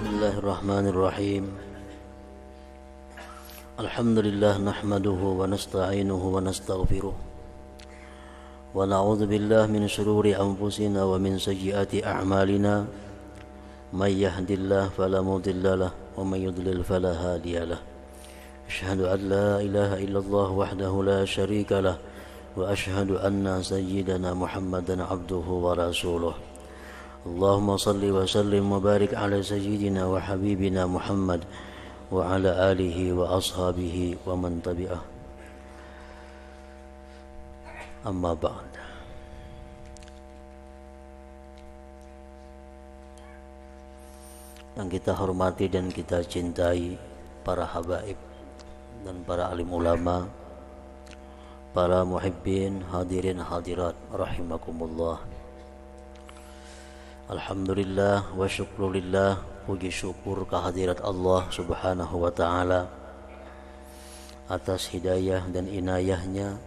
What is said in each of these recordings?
Bismillahirrahmanirrahim. Alhamdulillah nahmaduhu wa nasta'inuhu wa nastaghfiruh wa na'udzu billahi min shururi anfusina wa min sayyiati a'malina. May yahdihillahu fala mudilla lahu wa may yudlil fala hadiya lahu. Asyhadu an la ilaha illallah wahdahu la syarika lahu wa asyhadu anna sayyidana Muhammadan abduhu wa rasuluh. Allahumma salli wa sallim wa barik ala sayyidina wa habibina Muhammad wa ala alihi wa ashabihi wa man tabi'ah. Amma ba'd. Yang kita hormati dan kita cintai para habaib dan para alim ulama, para muhibbin, hadirin hadirat rahimakumullah. Alhamdulillah wa syukrulillah, puji syukur kehadirat Allah subhanahu wa ta'ala atas hidayah dan inayahnya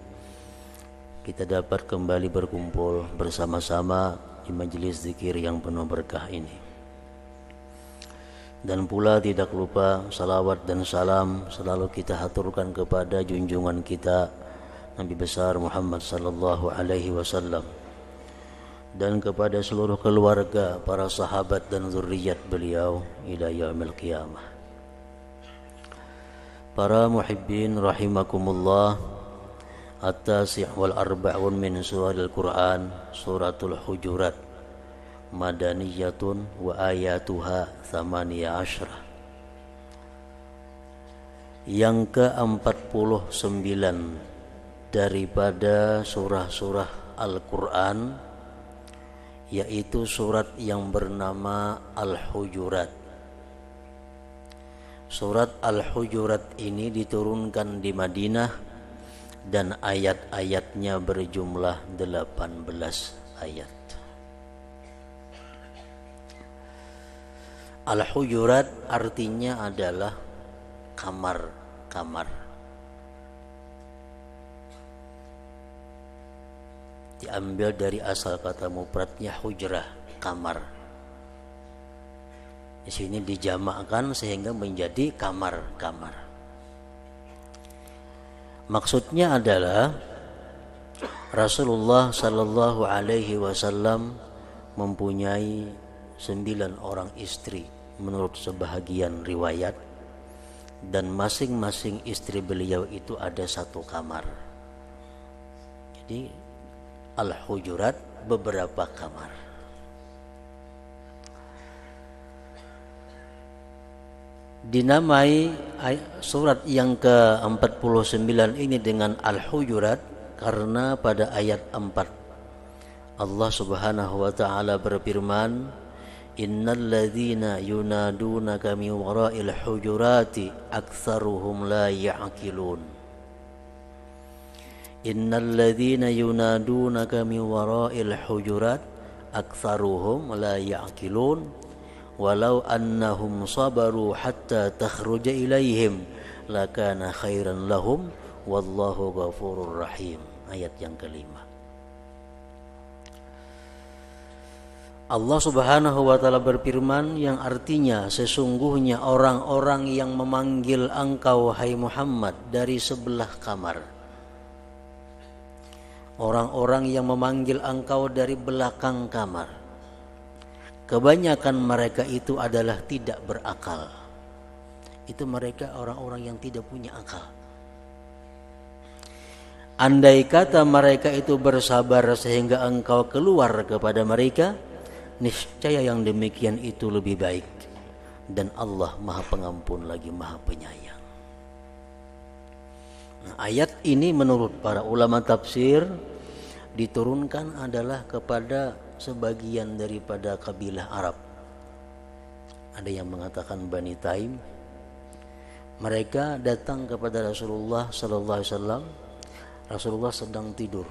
kita dapat kembali berkumpul bersama-sama di majelis zikir yang penuh berkah ini. Dan pula tidak lupa salawat dan salam selalu kita haturkan kepada junjungan kita Nabi besar Muhammad sallallahu alaihi wasallam dan kepada seluruh keluarga, para sahabat dan zurriyat beliau ila yaumil qiyamah. Para muhibbin rahimakumullah, at-tasi' wal arba'un min suril Quran, suratul Hujurat, madaniyatun wa ayatuha 18. Yang ke-49 daripada surah-surah Al-Quran, yaitu surat yang bernama Al-Hujurat. Surat Al-Hujurat ini diturunkan di Madinah dan ayat-ayatnya berjumlah 18 ayat. Al-Hujurat artinya adalah kamar-kamar. Diambil dari asal kata mufradnya hujrah, kamar. Di sini dijamakkan sehingga menjadi kamar-kamar. Maksudnya adalah Rasulullah sallallahu alaihi wasallam mempunyai 9 orang istri menurut sebahagian riwayat, dan masing-masing istri beliau itu ada 1 kamar. Jadi Al-Hujurat beberapa kamar. Dinamai surat yang ke-49 ini dengan Al-Hujurat karena pada ayat 4 Allah Subhanahu wa taala berfirman, innal ladzina yunadunaka min wara'il hujurati aktsaruhum la ya'qilun. Innal ladzina yunadunaka min wara'il hujurat aktsaruhum la ya'qilun walau annahum sabaru hatta takhruja ilaihim lakana khairan lahum wallahu ghafurur rahim. Ayat yang kelima. Allah Subhanahu wa taala berfirman yang artinya sesungguhnya orang-orang yang memanggil engkau hai Muhammad dari sebelah kamar. Orang-orang yang memanggil engkau dari belakang kamar, kebanyakan mereka itu adalah tidak berakal. Itu mereka orang-orang yang tidak punya akal. Andai kata mereka itu bersabar sehingga engkau keluar kepada mereka, niscaya yang demikian itu lebih baik. Dan Allah Maha Pengampun lagi Maha Penyayang. Ayat ini menurut para ulama tafsir diturunkan adalah kepada sebagian daripada kabilah Arab. Ada yang mengatakan Bani Taim. Mereka datang kepada Rasulullah sallallahu alaihi wasallam. Rasulullah sedang tidur.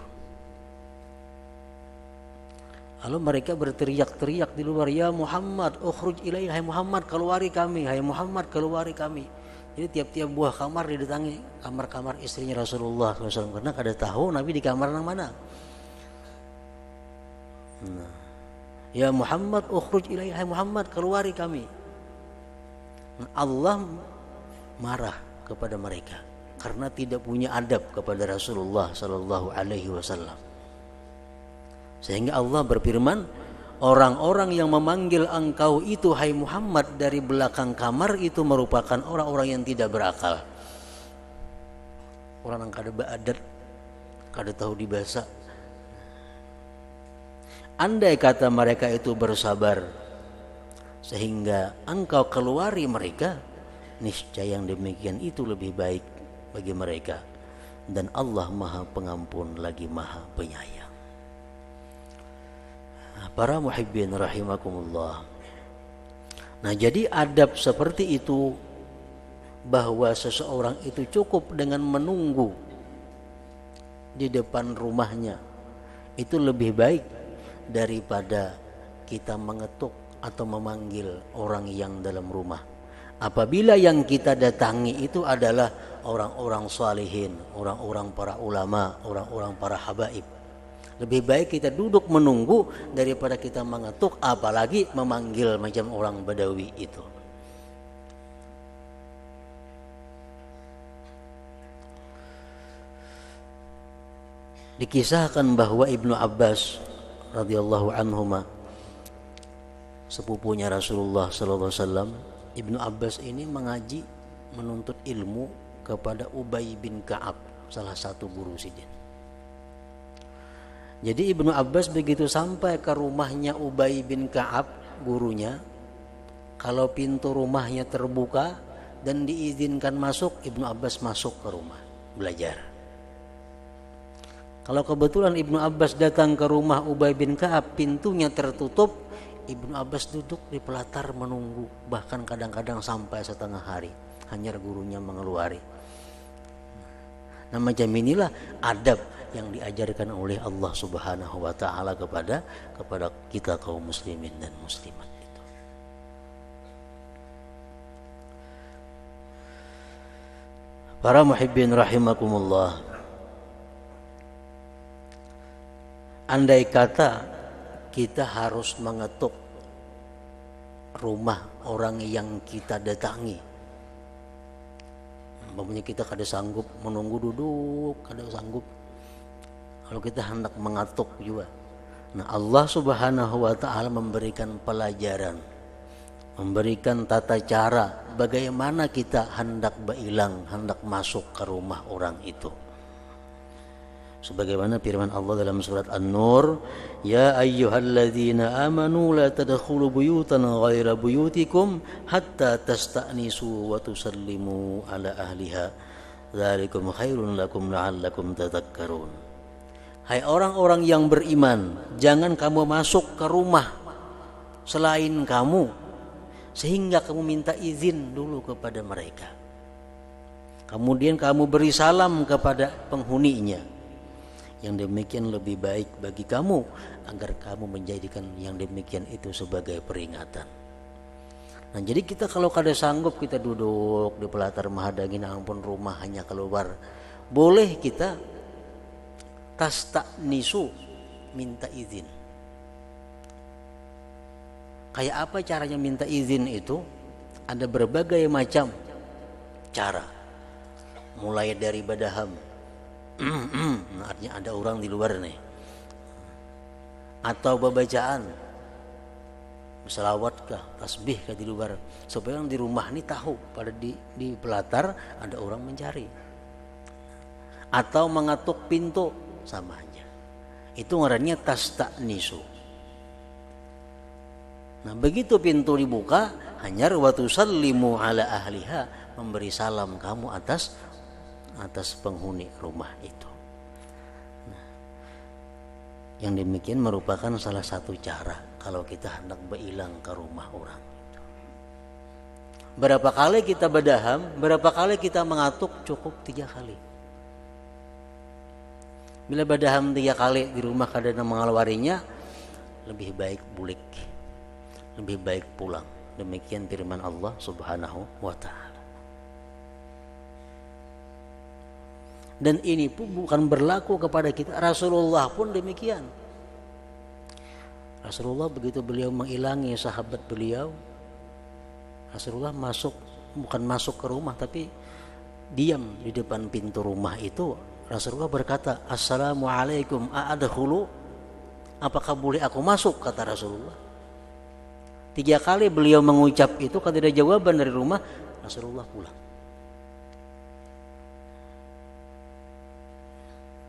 Lalu mereka berteriak-teriak di luar, ya Muhammad, ukhruj ilaina, hai Muhammad keluari kami, hai Muhammad keluari kami. Jadi tiap-tiap buah kamar didatangi kamar-kamar istrinya Rasulullah SAW, karena kada tahu Nabi di kamar yang mana. Ya Muhammad ukhruj ilaina, hai Muhammad keluari kami. Allah marah kepada mereka karena tidak punya adab kepada Rasulullah sallallahu alaihi wasallam. Sehingga Allah berfirman, orang-orang yang memanggil engkau itu hai Muhammad dari belakang kamar itu merupakan orang-orang yang tidak berakal. Orang yang kada beadab, kada tahu dibahasa. Andai kata mereka itu bersabar sehingga engkau keluari mereka, niscaya yang demikian itu lebih baik bagi mereka, dan Allah Maha Pengampun lagi Maha Penyayang. Para muhibbin rahimakumullah. Nah, jadi adab seperti itu, bahwa seseorang itu cukup dengan menunggu di depan rumahnya, itu lebih baik daripada kita mengetuk atau memanggil orang yang dalam rumah. Apabila yang kita datangi itu adalah orang-orang salihin, orang-orang para ulama, orang-orang para habaib, lebih baik kita duduk menunggu daripada kita mengetuk, apalagi memanggil macam orang Badawi itu. Dikisahkan bahwa Ibnu Abbas radhiyallahu anhuma, sepupunya Rasulullah sallallahu alaihi wasallam, Ibnu Abbas ini mengaji, menuntut ilmu kepada Ubay bin Ka'ab, salah satu guru sidin. Jadi Ibnu Abbas begitu sampai ke rumahnya Ubay bin Ka'ab, gurunya, kalau pintu rumahnya terbuka dan diizinkan masuk, Ibnu Abbas masuk ke rumah belajar. Kalau kebetulan Ibnu Abbas datang ke rumah Ubay bin Ka'ab, pintunya tertutup, Ibnu Abbas duduk di pelatar menunggu, bahkan kadang-kadang sampai setengah hari, hanya gurunya mengeluari. Nah, macam inilah adab yang diajarkan oleh Allah Subhanahu wa taala kepada kita kaum muslimin dan muslimat itu. Para muhibbin rahimakumullah. Andai kata kita harus mengetuk rumah orang yang kita datangi, umpamanya kita kada sanggup menunggu duduk, kada sanggup, kalau kita hendak mengetuk juga. Nah, Allah Subhanahu wa taala memberikan pelajaran, memberikan tata cara bagaimana kita hendak bailang, hendak masuk ke rumah orang itu. Sebagaimana firman Allah dalam surat An-Nur, ya ayyuhalladzina amanu la tadkhulu buyutan ghaira buyutikum hatta tasta'nisu wa tusallimu ala ahliha dzalikum khairun lakum la'allakum tadhakkarun. Hai orang-orang yang beriman, jangan kamu masuk ke rumah selain kamu sehingga kamu minta izin dulu kepada mereka, kemudian kamu beri salam kepada penghuninya. Yang demikian lebih baik bagi kamu, agar kamu menjadikan yang demikian itu sebagai peringatan. Nah, jadi kita kalau kada sanggup, kita duduk di pelatar mahadangin, ampun rumah hanya keluar, boleh kita tasta'nisu, minta izin. Kayak apa caranya minta izin itu? Ada berbagai macam cara, mulai dari badaham. Nah, artinya ada orang di luar nih, atau bacaan selawat kah, tasbih kah di luar, supaya yang di rumah ini tahu pada di pelatar ada orang mencari, atau mengetuk pintu, sama aja. Itu ngarannya tasta'nisu. Nah, begitu pintu dibuka, hanya wa tusallimu ala ahliha, memberi salam kamu atas penghuni rumah itu. Nah, yang demikian merupakan salah satu cara kalau kita hendak berilang ke rumah orang itu. Berapa kali kita badaham, berapa kali kita mengatuk? Cukup 3 kali. Bila badaham 3 kali di rumah kadang mengeluarinya, lebih baik bulik, lebih baik pulang. Demikian firman Allah Subhanahu wa ta'ala. Dan ini pun bukan berlaku kepada kita, Rasulullah pun demikian. Rasulullah begitu beliau mengilangi sahabat beliau, Rasulullah masuk bukan masuk ke rumah tapi diam di depan pintu rumah itu. Rasulullah berkata, "Assalamualaikum a'adkhulu?" Apakah boleh aku masuk, kata Rasulullah. 3 kali beliau mengucap itu, kalau tidak jawaban dari rumah, Rasulullah pulang.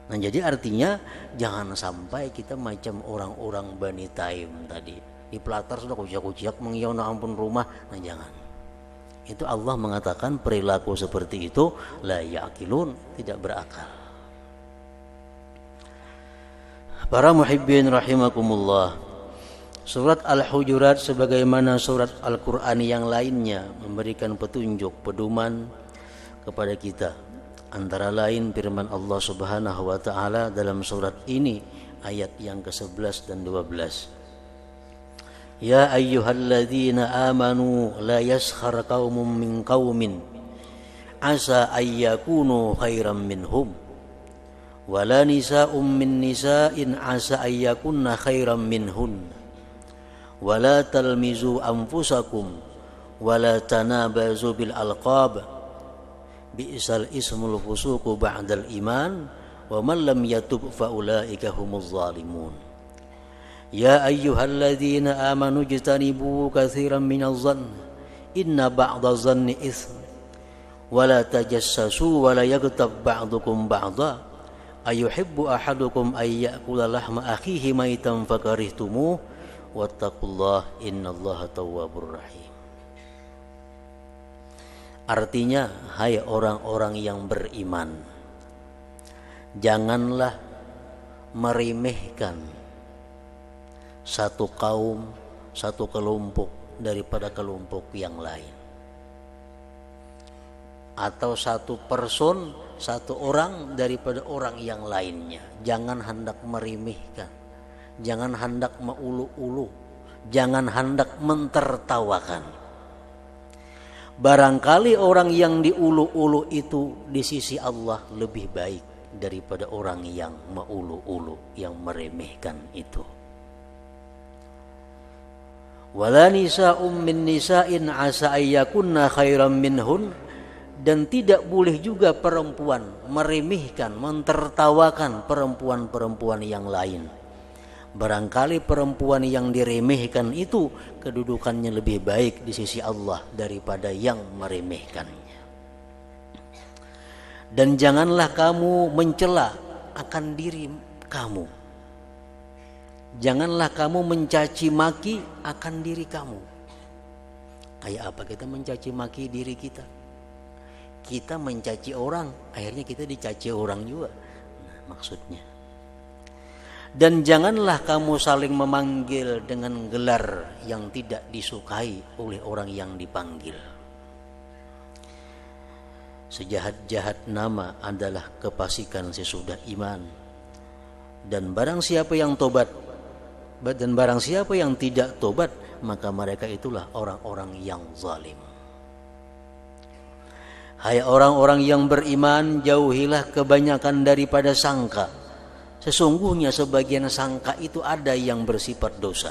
Nah, jadi artinya jangan sampai kita macam orang-orang Bani Taim tadi. Di pelatar sudah kuciak-kuciak mengiyauna ampun rumah. Nah, jangan. Itu Allah mengatakan perilaku seperti itu la ya'qilun, tidak berakal. Para muhibbin rahimakumullah. Surat Al-Hujurat sebagaimana surat Al-Qur'an yang lainnya memberikan petunjuk, pedoman kepada kita. Antara lain firman Allah Subhanahu wa taala dalam surat ini ayat yang ke-11 dan 12. Ya ayyuhalladzina amanu la yaskhar qaumun min qaumin asa ayyakunu khairan minhum wala nisa'un min nisa'in asa ayyakunna khairan minhun wala talmizu anfusakum wala tanabazu bil alqab bi'sal ismul fusuqu ba'dal iman wa man lam yatub fa ulaika humuz zalimun. Ya ayyuhalladzina amanu jtanibu katsiran minaz zann inna ba'daz zanni itsm wa la tajassasu wa la yaghtab ba'dukum ba'dha ayuhibbu ahadukum ay ya'kula lahma akhihi maitan fakarihtumuh wattaqullaha innallaha tawwabur rahim. Artinya, hai orang-orang yang beriman, janganlah meremehkan satu kaum, satu kelompok daripada kelompok yang lain, atau satu person, satu orang daripada orang yang lainnya. Jangan hendak meremehkan, jangan hendak meulu-ulu, jangan hendak mentertawakan. Barangkali orang yang diulu-ulu itu di sisi Allah lebih baik daripada orang yang meulu-ulu, yang meremehkan itu. Wala nisa'um min nisa'in asa ayyakunna khairan minhun, dan tidak boleh juga perempuan meremehkan, mentertawakan perempuan-perempuan yang lain. Barangkali perempuan yang diremehkan itu kedudukannya lebih baik di sisi Allah daripada yang meremehkannya. Dan janganlah kamu mencela akan diri kamu. Janganlah kamu mencaci maki akan diri kamu. Kayak apa kita mencaci maki diri kita? Kita mencaci orang, akhirnya kita dicaci orang juga. Nah, maksudnya. Dan janganlah kamu saling memanggil dengan gelar yang tidak disukai oleh orang yang dipanggil. Sejahat-jahat nama adalah kefasikan sesudah iman. Dan barang siapa yang tobat, dan barang siapa yang tidak tobat, maka mereka itulah orang-orang yang zalim. Hai orang-orang yang beriman, jauhilah kebanyakan daripada sangka. Sesungguhnya sebagian sangka itu ada yang bersifat dosa.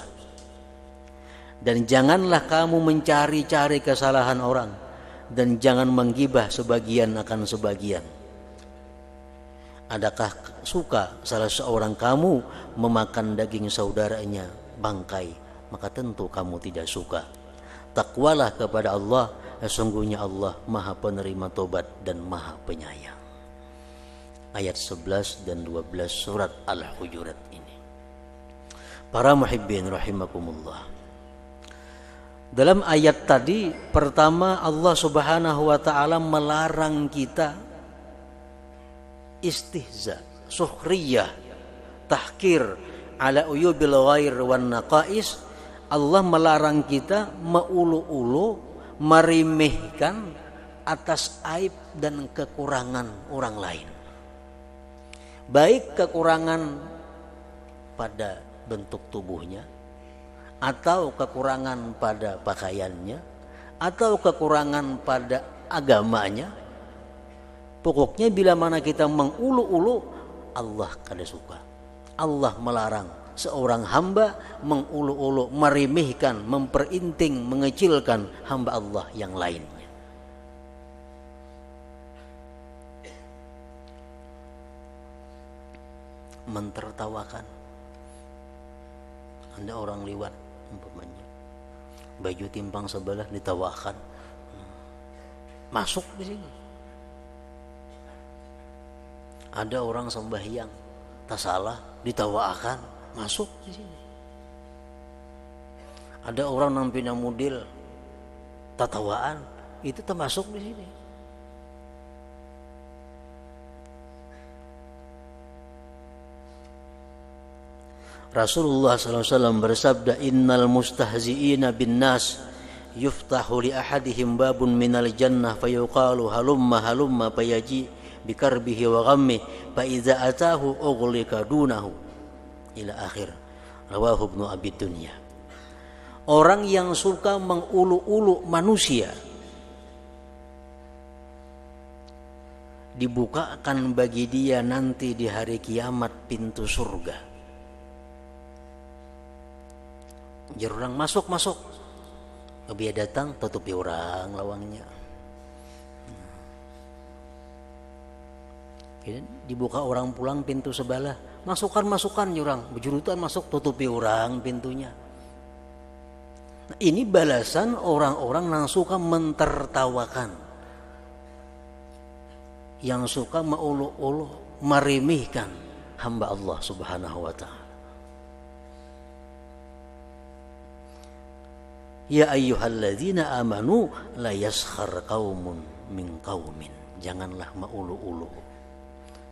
Dan janganlah kamu mencari-cari kesalahan orang, dan jangan menggibah sebagian akan sebagian. Adakah suka salah seorang kamu memakan daging saudaranya bangkai? Maka tentu kamu tidak suka. Takwalah kepada Allah, sesungguhnya Allah Maha Penerima Tobat dan Maha Penyayang. Ayat 11 dan 12 surat Al-Hujurat ini. Para muhibbin rahimakumullah. Dalam ayat tadi pertama Allah Subhanahu wa taala melarang kita istihza, sukhriyah, tahkir ala uyubil ghair wan naqais. Allah melarang kita meulu-ulu, meremehkan atas aib dan kekurangan orang lain. Baik kekurangan pada bentuk tubuhnya, atau kekurangan pada pakaiannya, atau kekurangan pada agamanya. Pokoknya bila mana kita mengulu-ulu, Allah kada suka. Allah melarang seorang hamba mengulu-ulu, meremehkan, memperinting, mengecilkan hamba Allah yang lainnya. mentertawakan. Ada orang lewat umpamanya, baju timpang sebelah ditawakan, masuk di sini. Ada orang sembahyang tak salah ditawakan, masuk di sini. Ada orang nampina model tatawaan, itu termasuk di sini. Rasulullah SAW bersabda, innal mustahzi'ina bin nas yuftahu li ahadihim babun minal jannah fayuqalu halumma halumma fayaji bikarbihi wa ghammih fa idza atahu ughliqa dunahu ila akhir. Rawahu Ibnu Abi Dunya. Orang yang suka mengulu-ulu manusia dibukakan bagi dia nanti di hari kiamat pintu surga. Orang masuk dia datang tutupi orang lawangnya. Dibuka orang pulang pintu sebelah, masukkan orang berjurutan masuk, tutupi orang pintunya. Nah, ini balasan orang-orang yang suka mentertawakan, yang suka mengulu-ulu meremehkan hamba Allah Subhanahu wa Ta'ala. Ya ayyuhalladzina amanu la yaskhar qaumun min qaumin. Janganlah mengulu-ulu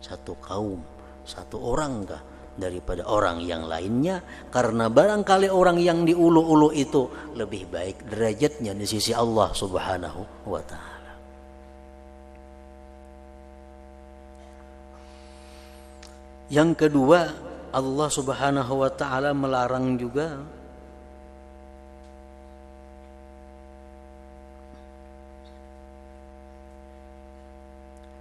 satu kaum, satu orang kah daripada orang yang lainnya, karena barangkali orang yang diulu-ulu itu lebih baik derajatnya di sisi Allah Subhanahu wa Ta'ala. Yang kedua, Allah Subhanahu wa Ta'ala melarang juga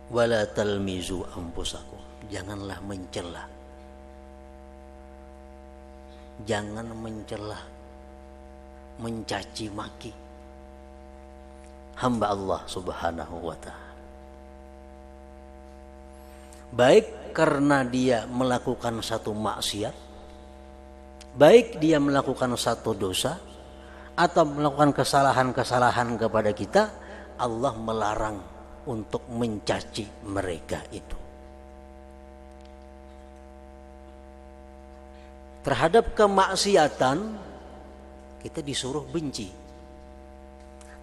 wala talmizu anfusakum. Janganlah mencela. Jangan mencela, mencaci maki hamba Allah Subhanahu wa Ta'ala. Baik karena dia melakukan satu maksiat, baik dia melakukan satu dosa, atau melakukan kesalahan-kesalahan kepada kita, Allah melarang untuk mencaci mereka itu. Terhadap kemaksiatan kita disuruh benci.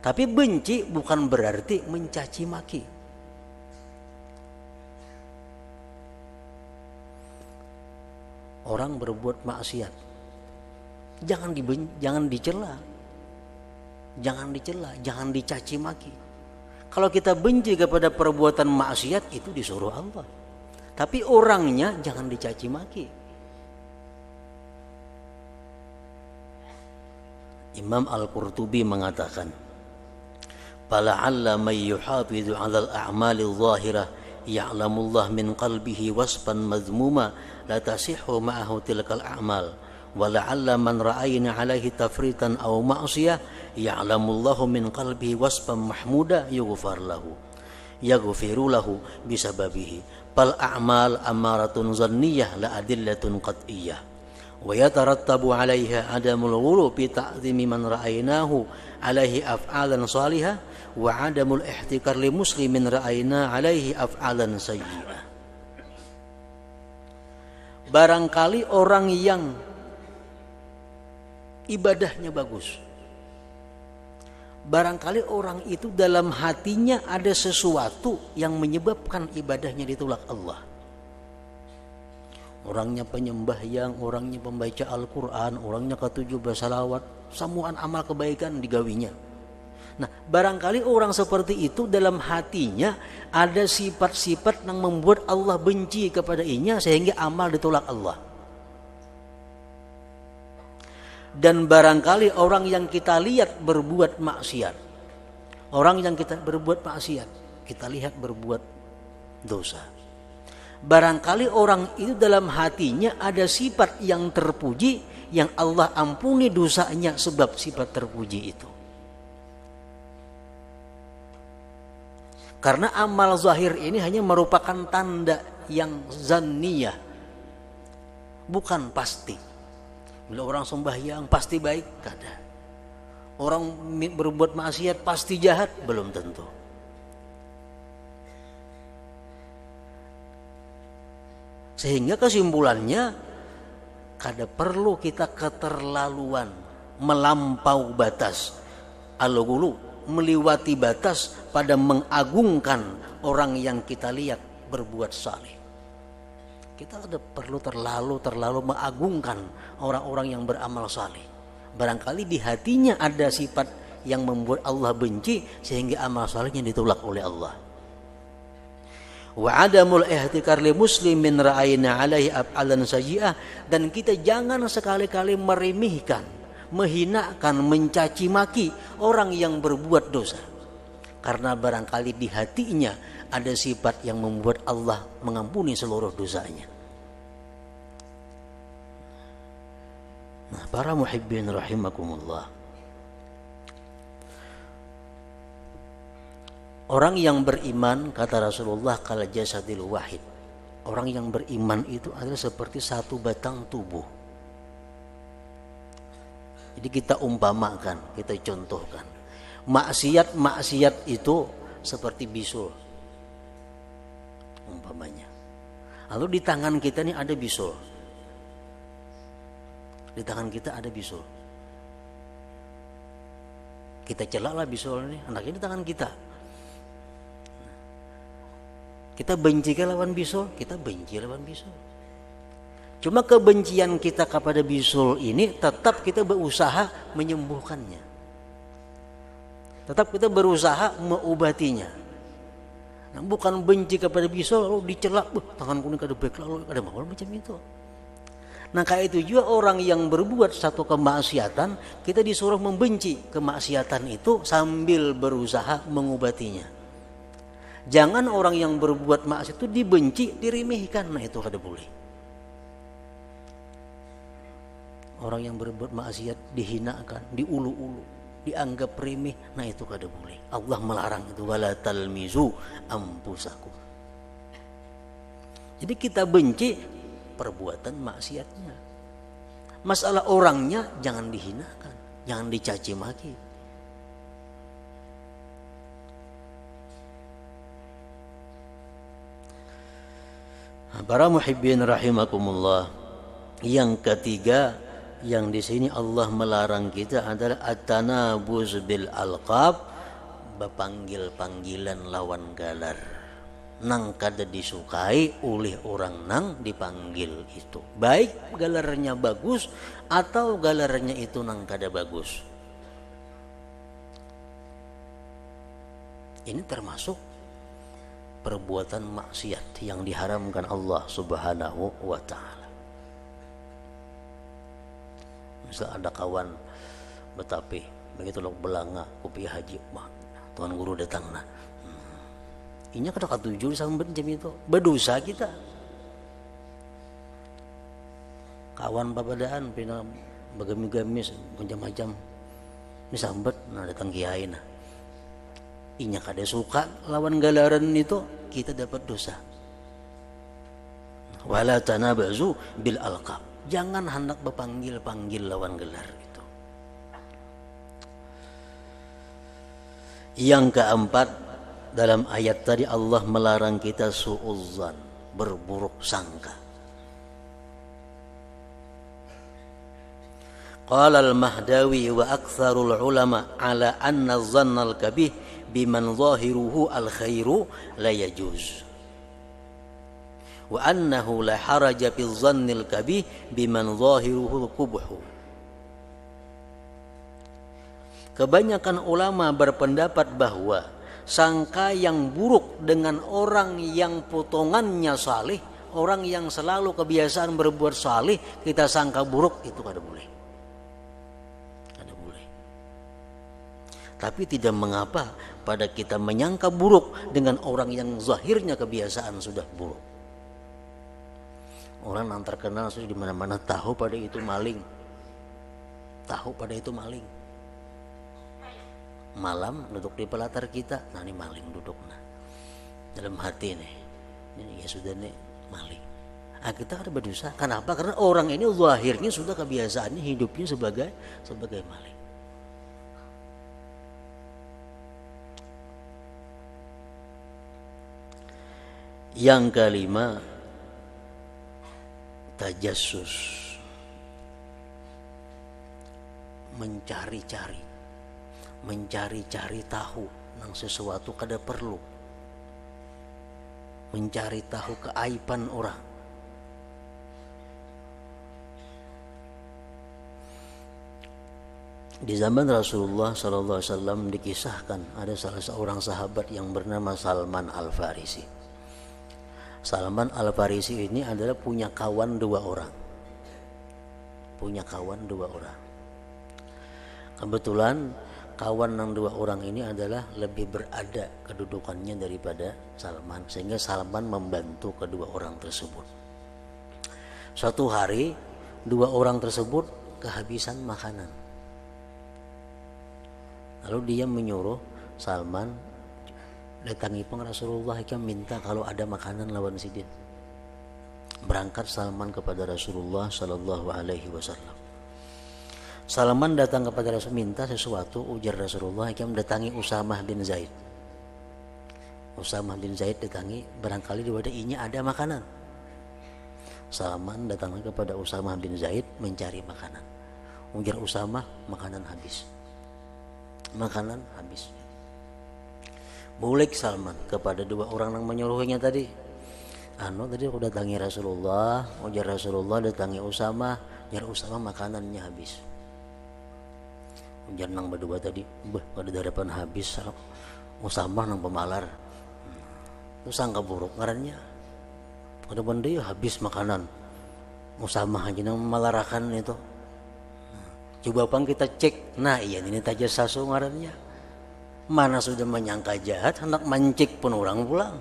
Tapi benci bukan berarti mencaci maki. Orang berbuat maksiat, jangan dicela, jangan dicaci maki. Kalau kita benci kepada perbuatan maksiat, itu disuruh Allah. Tapi orangnya jangan dicaci maki. Imam Al-Qurtubi mengatakan, "Fala'alla may yuhafidhu 'alal a'mali adh-dhahirah ya'lamullah min qalbihi wasfan madhmuma la tasihhu ma'ahu tilkal a'mal wa la'alla man ra'ayna 'alaihi tafritan aw ma'siyah ya'lamullahu min qalbihi wasfan mahmuda yaghfiru lahu bisababihi fal a'mal amaratun zanniyah la adillatun qat'iyyah wa yatarattabu 'alaiha adamul ghulu bi ta'zimi man ra'aynahu 'alaihi af'alan salihah wa 'adamul ihtikar li muslimin ra'ayna 'alaihi af'alan sayyi'ah." Barangkali orang yang ibadahnya bagus, barangkali orang itu dalam hatinya ada sesuatu yang menyebabkan ibadahnya ditolak Allah. Orangnya penyembahyang, orangnya pembaca Al-Quran, orangnya ke-17 salawat, samuan amal kebaikan digawinya. Nah, barangkali orang seperti itu dalam hatinya ada sifat-sifat yang membuat Allah benci kepada inya sehingga amal ditolak Allah. Dan barangkali orang yang kita lihat berbuat maksiat, orang yang kita berbuat maksiat, kita lihat berbuat dosa, barangkali orang itu dalam hatinya ada sifat yang terpuji, yang Allah ampuni dosanya sebab sifat terpuji itu. Karena amal zahir ini hanya merupakan tanda yang zanniyah, bukan pasti. Bila orang sembahyang pasti baik, kada. Orang berbuat maksiat pasti jahat, belum tentu. Sehingga kesimpulannya, kada perlu kita keterlaluan, melampau batas, alugulu, meliwati batas pada mengagungkan orang yang kita lihat berbuat saleh. Kita ada perlu terlalu mengagungkan orang-orang yang beramal saleh. Barangkali di hatinya ada sifat yang membuat Allah benci sehingga amal salehnya ditolak oleh Allah. Wa adamul ihtikar li muslimin ra'ayna alaihi af'alan sayyi'ah, dan kita jangan sekali-kali meremehkan, menghinakan, mencaci maki orang yang berbuat dosa. Karena barangkali di hatinya ada sifat yang membuat Allah mengampuni seluruh dosanya. Nah, para muhibbin rahimakumullah, orang yang beriman, kata Rasulullah, kal jasadil wahid. Orang yang beriman itu adalah seperti satu batang tubuh. Jadi kita umpamakan, kita contohkan, maksiat itu seperti bisul umpamanya. Lalu di tangan kita ini ada bisul. Di tangan kita ada bisul. Kita celaklah bisul ini, anaknya di tangan kita. Kita benci ke lawan bisul, kita benci lawan bisul. Cuma kebencian kita kepada bisul ini tetap kita berusaha menyembuhkannya. Tetap kita berusaha mengobatinya. Nah, bukan benci kepada bisul lalu dicelak, tanganku ini kada baik, lalu ada mau macam itu. Nah, kayak itu juga orang yang berbuat satu kemaksiatan, kita disuruh membenci kemaksiatan itu sambil berusaha mengobatinya. Jangan orang yang berbuat maksiat itu dibenci, diremehkan. Nah, itu kada boleh. Orang yang berbuat maksiat dihinakan, diulu-ulu, dianggap remeh, nah itu kada boleh. Allah melarang itu, wala talmizu anfusakum. Jadi kita benci perbuatan maksiatnya. Masalah orangnya jangan dihinakan, jangan dicaci maki. Para muhibbin rahimakumullah, yang ketiga yang di sini Allah melarang kita adalah at-tanabuz bil alqab, bepanggil panggilan lawan galar. Nang kada disukai oleh orang nang dipanggil itu, baik galarnya bagus atau galarnya itu nang kada bagus. Ini termasuk perbuatan maksiat yang diharamkan Allah Subhanahu wa ta'ala. Misal ada kawan betapi begitu lo belanga kopi haji, mah tuan guru datang nah. Inya kada katuju sambat jam itu, berdosa kita. Kawan papadaan pina bagami-gamis macam-macam misambat nah datang kiai nah. Inya kada suka lawan galaran itu, kita dapat dosa. Wala tanabazu bil alqab. Jangan hendak berpanggil-panggil lawan gelar itu. Yang keempat, dalam ayat tadi Allah melarang kita su'uzzan, berburuk sangka. Qala al-Mahdawi wa aktsarul ulama ala anna adh-dhanna al-kabih biman zahiruhu al-khairu la yajuz. Wa annahu la haraja fi adh-dhanni al-kabih biman zahiruhu al-qubhu. Kebanyakan ulama berpendapat bahwa sangka yang buruk dengan orang yang potongannya saleh, orang yang selalu kebiasaan berbuat saleh, kita sangka buruk, itu kada boleh. Kada boleh. Tapi tidak mengapa pada kita menyangka buruk dengan orang yang zahirnya kebiasaan sudah buruk. Orang yang terkenal sudah di mana-mana tahu pada itu maling. Tahu pada itu maling. Malam duduk di pelatar kita, nah ini maling duduk nah. Dalam hati nih, ini ya sudah nih maling. Kita akan berdosa. Kenapa? Karena orang ini zahirnya sudah kebiasaannya hidupnya sebagai maling. Yang kelima, tajassus, mencari-cari tahu nang sesuatu kada perlu, mencari tahu keaiban orang. Di zaman Rasulullah SAW dikisahkan ada salah seorang sahabat yang bernama Salman Al-Farisi. Salman Al-Farisi ini adalah punya kawan dua orang. Kebetulan kawan yang dua orang ini adalah lebih berada kedudukannya daripada Salman, sehingga Salman membantu kedua orang tersebut. Suatu hari dua orang tersebut kehabisan makanan. Lalu dia menyuruh Salman, datangi peng Rasulullah yang minta kalau ada makanan lawan sidin. Berangkat Salman kepada Rasulullah Sallallahu Alaihi Wasallam. Salman datang kepada Rasul minta sesuatu, ujar Rasulullah yang datangi Usamah bin Zaid. Usamah bin Zaid datangi, barangkali di wadainya ada makanan. Salman datang kepada Usamah bin Zaid mencari makanan. Ujar Usamah, makanan habis. Bulik Salman kepada dua orang yang menyuruhnya tadi. Tadi aku datangi Rasulullah, ujar Rasulullah datangi Usamah, ujar Usamah makanannya habis. Ujar nang berdua tadi, pada hadapan habis Usamah nang pemalar. Itu sangka buruk ngarannya. Pada benda ya habis makanan. Usamah aja nang memalarakan itu. Coba pang kita cek, nah iya ini tajassus ngarannya. Mana sudah menyangka jahat, hendak mancik pun orang pulang.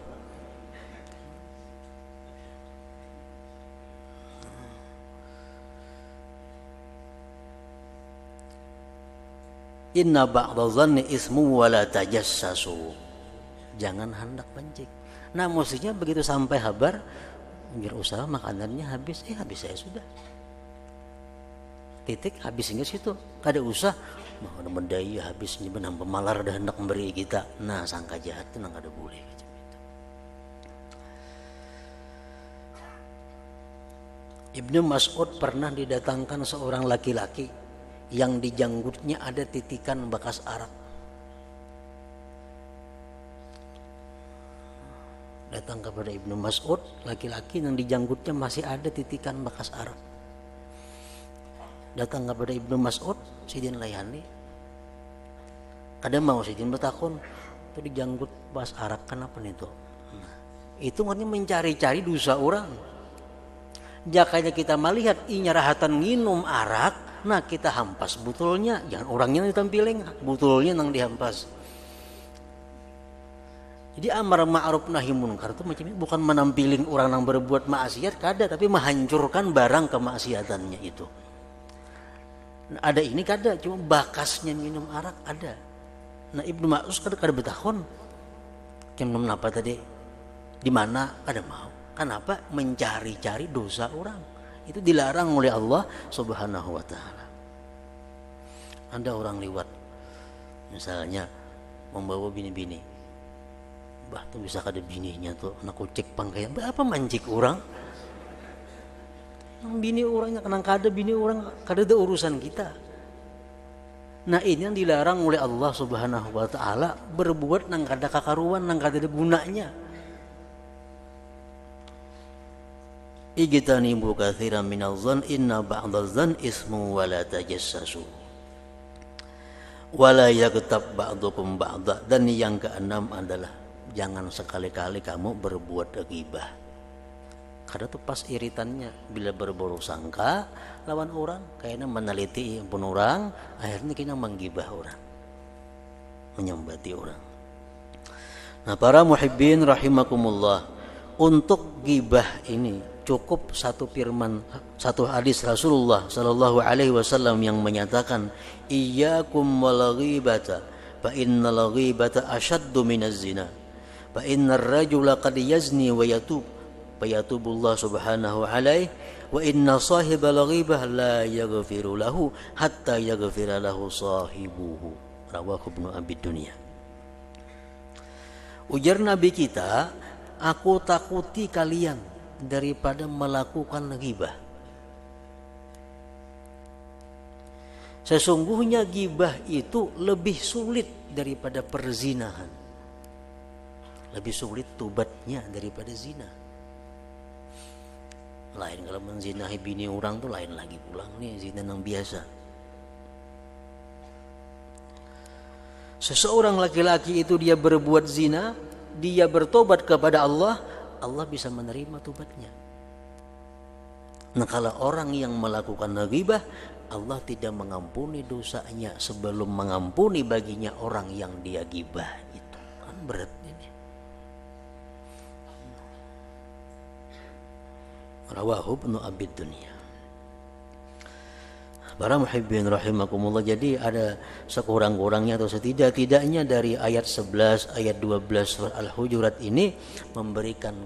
Inna ba'da dhanni ismu wala tajassasu. Jangan hendak mancik. Nah maksudnya begitu sampai kabar, biar usaha makanannya habis, habis saya sudah. Titik habis hingga situ, kada usah mau mendaya habis benang pemalar dah hendak memberi kita. Nah sangka jahat itu nang kada boleh. Ibnu Mas'ud pernah didatangkan seorang laki-laki yang di janggutnya ada titikan bekas arak. Datang kepada Ibnu Mas'ud, laki-laki yang di janggutnya masih ada titikan bekas arak. Datang kepada Ibnu Mas'ud, sidin layani. Kada mau sidin bertakun, itu di janggut bekas arak kenapa itu? Nah, itu artinya mencari-cari dosa orang. Jakanya kita melihat inyarahatan nginum arak, nah kita hampas butulnya, jangan orangnya yang ditampilin, butulnya yang dihampas. Jadi amar ma'ruf nahi munkar itu macamnya bukan menampilin orang yang berbuat maksiat kada, tapi menghancurkan barang kemaksiatannya itu. Nah, ada ini kada, cuma bakasnya minum arak ada. Nah Ibnu Mas'ud kada bertakun. Minum apa tadi? Di mana? Kada mau. Kenapa? Mencari-cari dosa orang. Itu dilarang oleh Allah Subhanahu wa taala. Ada orang lewat, misalnya membawa bini-bini. Bah tuh bisa kada bininya tuh nak kucek pangkaian. Apa mancik orang? Nang bini orangnya kenang kada bini orang kada ada urusan kita. Nah ini yang dilarang oleh Allah Subhanahu wa taala, berbuat nang kada kakaruan, nang kada ada gunanya. Ijtanibu katsiran minadh-dhann inna ba'dadh-dhann ismu wa la tajassasu. Wa la yaghtab ba'dukum ba'dha. Dan yang keenam adalah jangan sekali-kali kamu berbuat ghibah. Kada tuh pas iritannya bila berburuk sangka lawan orang, kayaknya meneliti pun orang, akhirnya kita menggibah orang, menyembati orang. Nah para muhibbin rahimakumullah, untuk gibah ini cukup satu firman, satu hadis Rasulullah Sallallahu Alaihi Wasallam yang menyatakan, iyyakum wal ghibata fa innal ghibata ashaddu minaz zina fa innar rajula qad yazni wa yatub fayatubullah subhanahu alaihi wa inna sahibal ghibah la yaghfiru lahu hatta yaghfira lahu sahibuhu. Rawahu Ibnu Abi Dunya. Ujar Nabi kita, aku takuti kalian daripada melakukan ghibah. Sesungguhnya ghibah itu lebih sulit daripada perzinahan. Lebih sulit tobatnya daripada zina. Lain kalau menzinahi bini orang tuh lain lagi pulang nih, zina yang biasa. Seseorang laki-laki itu dia berbuat zina, dia bertobat kepada Allah, Allah bisa menerima tobatnya. Nah kalau orang yang melakukan ghibah, Allah tidak mengampuni dosanya sebelum mengampuni baginya orang yang dia ghibah. Itu kan berat ini. Rawahu Ibnu Abi Dunya. Para muhibbin rahimakumullah, jadi ada sekurang-kurangnya atau setidak-tidaknya dari ayat 11, ayat 12 surah Al-Hujurat ini memberikan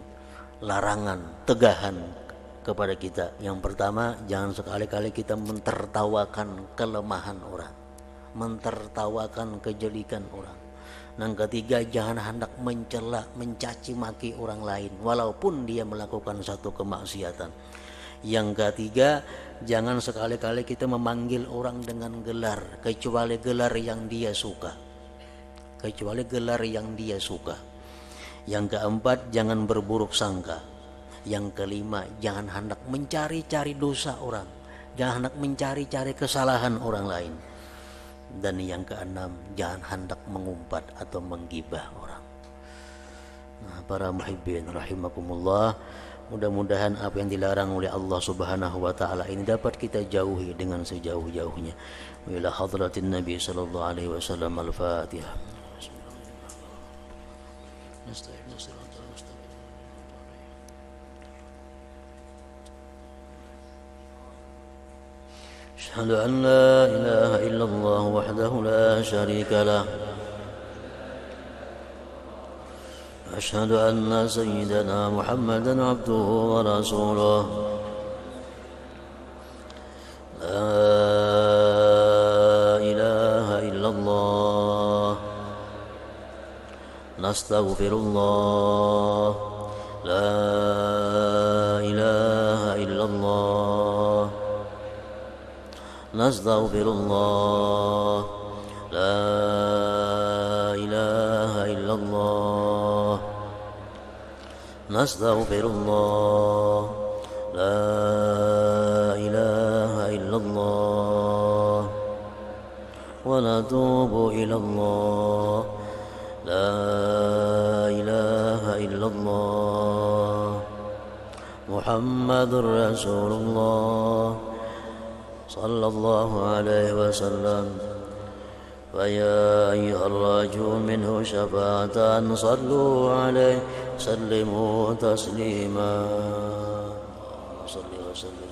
larangan, tegahan kepada kita. Yang pertama, jangan sekali-kali kita mentertawakan kelemahan orang, mentertawakan kejelikan orang. Yang ketiga, jangan hendak mencela, mencaci maki orang lain walaupun dia melakukan satu kemaksiatan. Yang ketiga, jangan sekali-kali kita memanggil orang dengan gelar kecuali gelar yang dia suka. Kecuali gelar yang dia suka. Yang keempat, jangan berburuk sangka. Yang kelima, jangan hendak mencari-cari dosa orang, jangan hendak mencari-cari kesalahan orang lain. Dan yang keenam, jangan hendak mengumpat atau menggibah orang. Nah, para muhibbin rahimakumullah, mudah-mudahan apa yang dilarang oleh Allah Subhanahu wa taala ini dapat kita jauhi dengan sejauh-jauhnya. Wa ila hadratin Nabi sallallahu alaihi wasallam. Al-Fatihah. أشهد أن لا إله إلا الله وحده لا شريك له أشهد أن سيدنا محمدا عبده ورسوله لا إله إلا الله نستغفر الله لا إله إلا الله نستغفر الله لا إله إلا الله نستغفر الله لا إله إلا الله ونتوب إلى الله لا إله إلا الله محمد رسول الله صلى الله عليه وسلم فيا أيها الراجون منه شفاعة صلوا عليه سلموا تسليما صلى وسلم